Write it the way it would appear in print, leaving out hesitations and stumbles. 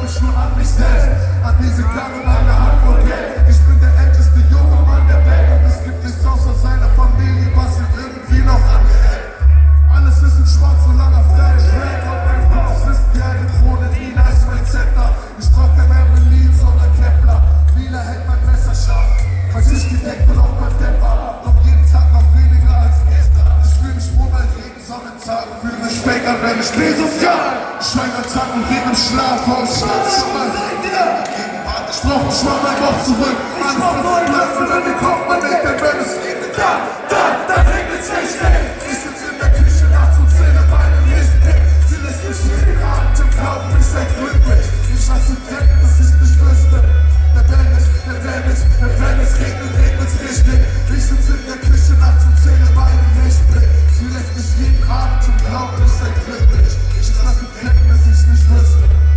mich nur an mich selbst, an diese Kleine und eine Handvoll Geld. Ich bin der älteste junge Mann der Welt und es gibt nichts außer seiner Familie, was ihn irgendwie noch anhält. Alles ist in schwarz, so langer Flash. Red auf meinem Kopf ist wie eine Krone, Nina ist mein Zepter. Ich brauch kein mehr Berlin, sondern Kepler. Lila hält mein Messer scharf, weil ich gedeckt bin auf mein Depper. Doch jeden Tag noch weniger als gestern. Ich fühl mich wohl bei Regen, Sonnentag. Fühl mich später, wenn ich Jesus ja. Schwein am Tag und Regen im Schlaf. Und ich schlafe schon mal Gegenwart. Ich brauch nicht mal mein Kopf zurück. Alles ist Löffel, wenn den Kopf man denkt, denn wenn es regnet, dann regnet's echt schnell. Ich sitz in der Küche nachts und zähle meine Lichtblick. Sie lässt mich jeden Atem glauben, ich sei glücklich. Ich lasse denken, dass ich nicht wüsste. Wenn es regnet, regnet's richtig. Ich sitz in der Küche nachts und zähle meinen Lichtblick. Sie lässt mich jeden Atem glauben, ich sei glücklich. Ich lasse denken, dass ich nicht wüsste.